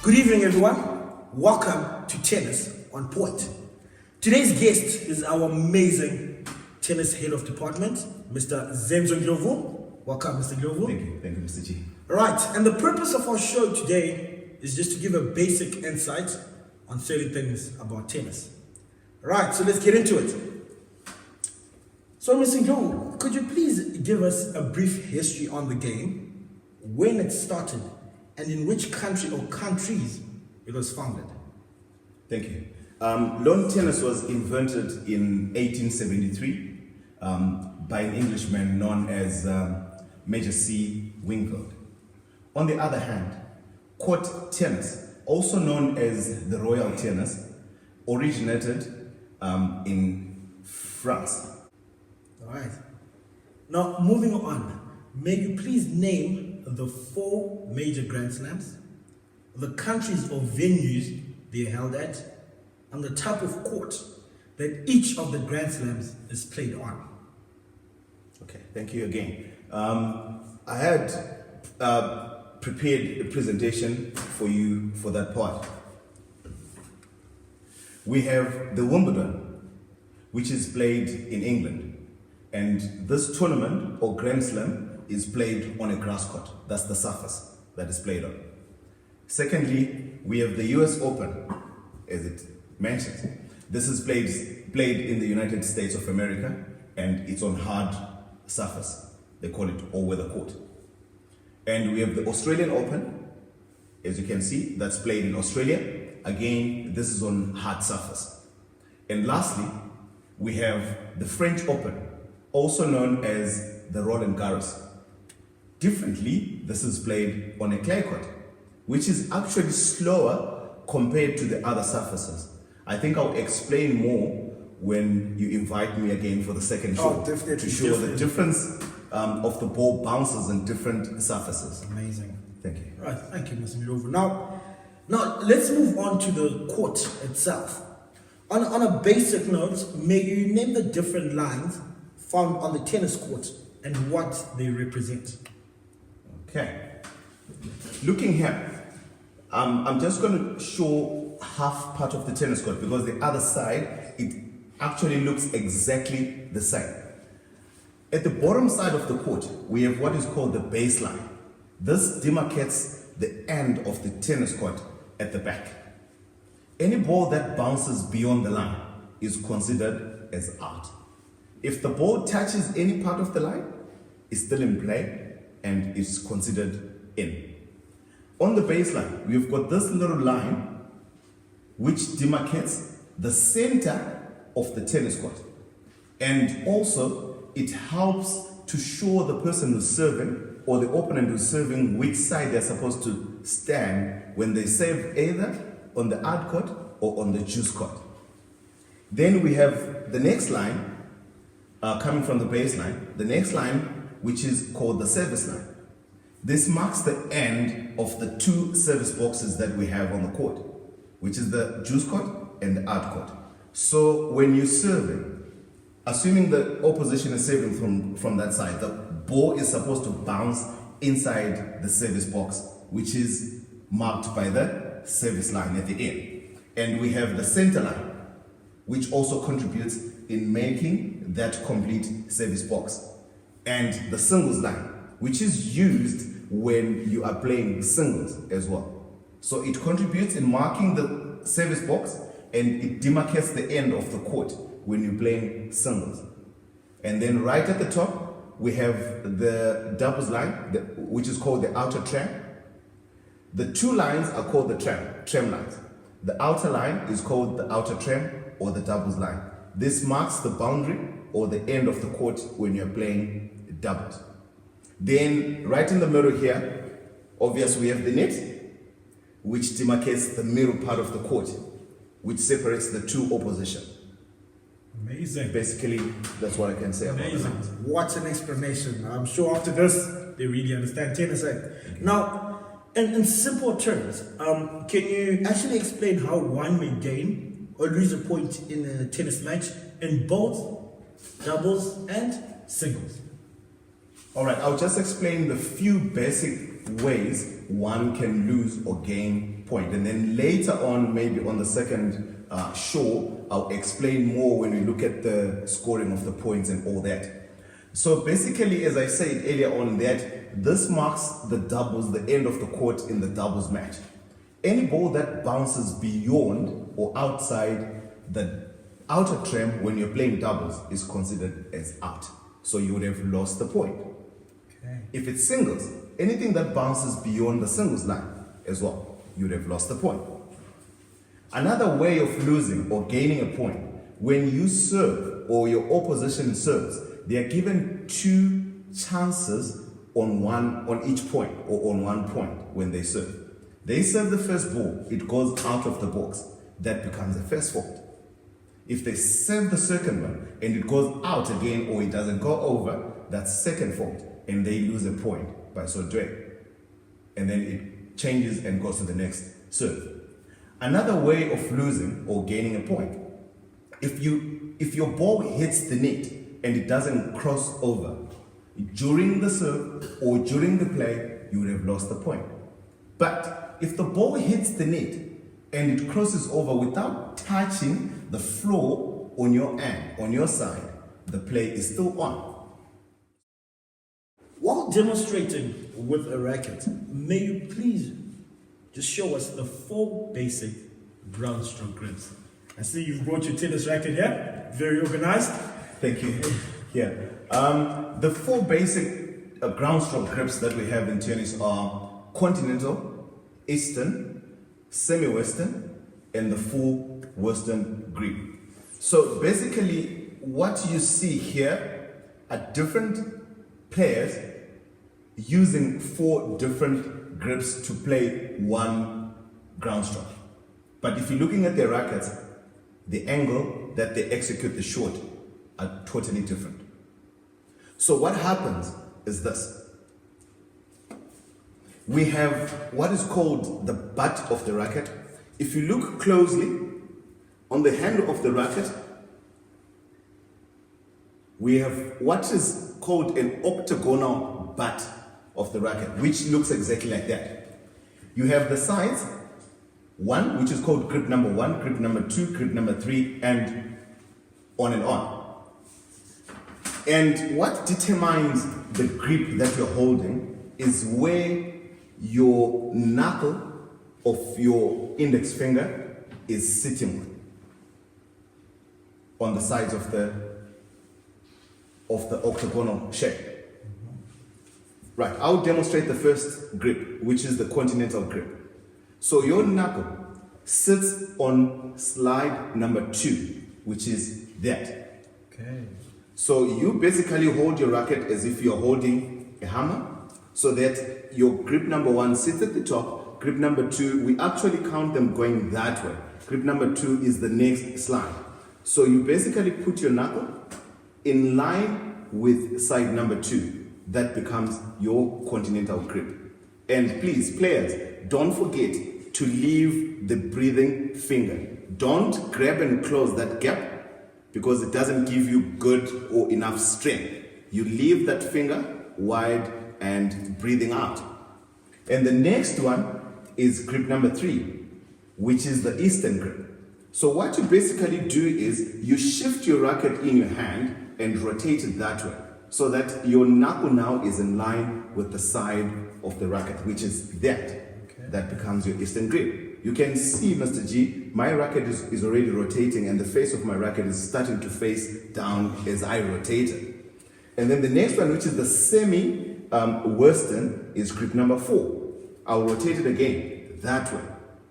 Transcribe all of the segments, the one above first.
Good evening, everyone. Welcome to Tennis on Point. Today's guest is our amazing tennis head of department, Mr. Zenzo Ndlovu. Welcome, Mr. Ndlovu. Thank you, Mr. G. Right, and the purpose of our show today is just to give a basic insight on certain things about tennis. Right, so let's get into it. So, Mr. Ndlovu, could you please give us a brief history on the game, when it started, and in which country or countries it was founded? Thank you. Lawn tennis was invented in 1873 by an Englishman known as Major C. Wingfield. On the other hand, court tennis, also known as the royal tennis, originated in France. All right. Now, moving on, may you please name the 4 major Grand Slams, the countries or venues they are held at, and the type of court that each of the Grand Slams is played on. Okay, thank you again. I had prepared a presentation for you for that part. We have the Wimbledon, which is played in England. And this tournament or Grand Slam is played on a grass court. That's the surface that is played on. Secondly, we have the US Open, as it mentioned. This is played in the United States of America, and it's on hard surface. They call it all-weather court. And we have the Australian Open, as you can see, that's played in Australia. Again, this is on hard surface. And lastly, we have the French Open, also known as the Roland Garros. Differently, this is played on a clay court, which is actually slower compared to the other surfaces. I think I'll explain more when you invite me again for the second show, to show the difference of the ball bounces in different surfaces. Amazing. Thank you. Right, thank you, Mr. Ndlovu. Now, let's move on to the court itself. On a basic note, may you name the different lines found on the tennis court and what they represent? Okay. Looking here, I'm just going to show half part of the tennis court because the other side, it actually looks exactly the same. At the bottom side of the court, we have what is called the baseline. This demarcates the end of the tennis court at the back. Any ball that bounces beyond the line is considered as out. If the ball touches any part of the line, it's still in play and is considered in. On the baseline, we've got this little line which demarcates the center of the tennis court. And also, it helps to show the person who's serving or the opponent who's serving which side they're supposed to stand when they serve either on the hard court or on the juice court. Then we have the next line coming from the baseline, the next line which is called the service line. This marks the end of the 2 service boxes that we have on the court, which is the juice court and the hard court. So when you're serving, assuming the opposition is serving from that side, the ball is supposed to bounce inside the service box, which is marked by the service line at the end. And we have the center line, which also contributes in making that complete service box. And the singles line, which is used when you are playing singles as well. So it contributes in marking the service box and it demarcates the end of the court when you're playing singles. And then right at the top, we have the doubles line, which is called the outer tram. The 2 lines are called the tram lines. The outer line is called the outer tram or the doubles line. This marks the boundary or the end of the court when you're playing doubles. Then right in the middle here, obviously we have the net, which demarcates the middle part of the court, which separates the 2 opposition. Amazing. Basically, that's what I can say about Amazing. that. What an explanation. I'm sure after this, they really understand tennis. Now, in simple terms, can you actually explain how one may gain or lose a point in a tennis match in both doubles and singles? All right, I'll just explain the few basic ways one can lose or gain point. And then later on, maybe on the second show, I'll explain more when we look at the scoring of the points and all that. So basically, as I said earlier on, that this marks the doubles, the end of the court in the doubles match. Any ball that bounces beyond or outside the outer tram when you're playing doubles is considered as out. So you would have lost the point. Okay. If it's singles, anything that bounces beyond the singles line as well, you would have lost the point. Another way of losing or gaining a point, when you serve or your opposition serves, they are given 2 chances on each point or on 1 point when they serve. They serve the first ball, it goes out of the box. That becomes a first fault. If they serve the second one and it goes out again or it doesn't go over, that's second fault and they lose a point by so doing. And then it changes and goes to the next serve. Another way of losing or gaining a point, if your ball hits the net and it doesn't cross over during the serve or during the play, you would have lost the point. But if the ball hits the net and it crosses over without touching the floor on your end, on your side, the play is still on. While demonstrating with a racket, may you please just show us the 4 basic ground stroke grips. I see you've brought your tennis racket here, very organized. Thank you. Yeah. The 4 basic ground stroke grips that we have in tennis are continental, Eastern, semi-Western, and the full Western grip. So basically, what you see here are different players using 4 different grips to play one ground stroke. But if you're looking at their rackets, the angle that they execute the shot are totally different. So what happens is this. We have what is called the butt of the racket. If you look closely on the handle of the racket, we have what is called an octagonal butt of the racket, which looks exactly like that. You have the sides, one, which is called grip number 1, grip number 2, grip number 3, and on and on. And what determines the grip that you're holding is where your knuckle of your index finger is sitting on the sides of the octagonal shape. Right, I'll demonstrate the first grip, which is the continental grip. So your knuckle sits on slide number 2, which is that. Okay. So you basically hold your racket as if you're holding a hammer, so that your grip number 1 sits at the top, grip number 2, we actually count them going that way. Grip number 2 is the next slide. So you basically put your knuckle in line with side number 2. That becomes your continental grip. And please, players, don't forget to leave the breathing finger. Don't grab and close that gap because it doesn't give you good or enough strength. You leave that finger wide and breathing out. And the next one is grip number 3, which is the Eastern grip. So what you basically do is you shift your racket in your hand and rotate it that way, so that your knuckle now is in line with the side of the racket, which is that. Okay. That becomes your Eastern grip. You can see, Mr. G, my racket is already rotating and the face of my racket is starting to face down as I rotate it. And then the next one, which is the semi-Western, is grip number 4. I'll rotate it again, that way.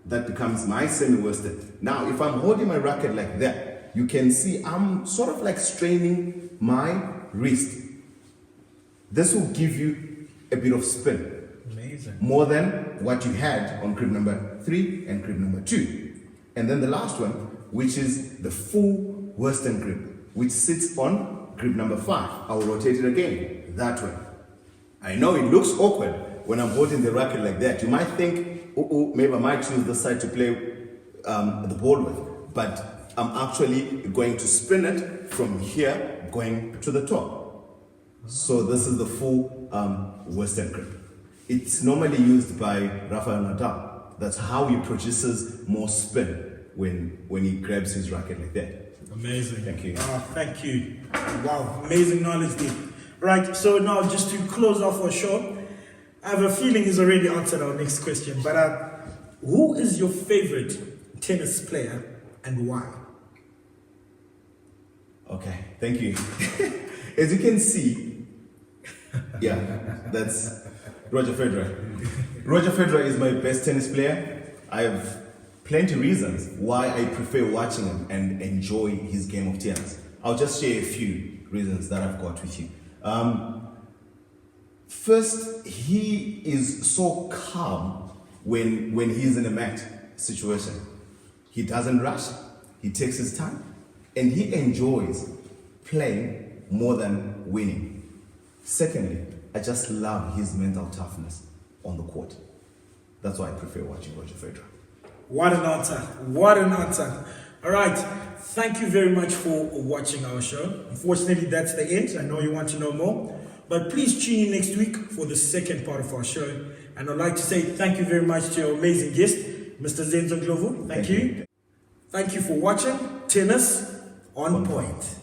That becomes my semi-Western. Now, if I'm holding my racket like that, you can see I'm sort of like straining my wrist. This will give you a bit of spin. Amazing. More than what you had on grip number 3 and grip number 2. And then the last one, which is the full Western grip, which sits on grip number 5. I'll rotate it again, that way. I know it looks awkward when I'm holding the racket like that. You might think, maybe I might choose this side to play the ball with. But I'm actually going to spin it from here going to the top. So this is the full Western grip. It's normally used by Rafael Nadal. That's how he produces more spin when he grabs his racket like that. Amazing. Thank you. Thank you. Wow, amazing knowledge there. Right, so now just to close off our show, I have a feeling he's already answered our next question, but who is your favorite tennis player and why? Okay, thank you. As you can see, yeah, that's Roger Federer. Roger Federer is my best tennis player. I have plenty of reasons why I prefer watching him and enjoy his game of tennis. I'll just share a few reasons that I've got with you. First, he is so calm when he's in a match situation. He doesn't rush, he takes his time, and he enjoys playing more than winning. Secondly, I just love his mental toughness on the court. That's why I prefer watching Roger Federer. What an answer. What an answer. All right. Thank you very much for watching our show. Unfortunately, that's the end. I know you want to know more. But please tune in next week for the second part of our show. And I'd like to say thank you very much to our amazing guest, Mr. Zenzo Ndlovu. Thank you. Thank you for watching Tennis on Point.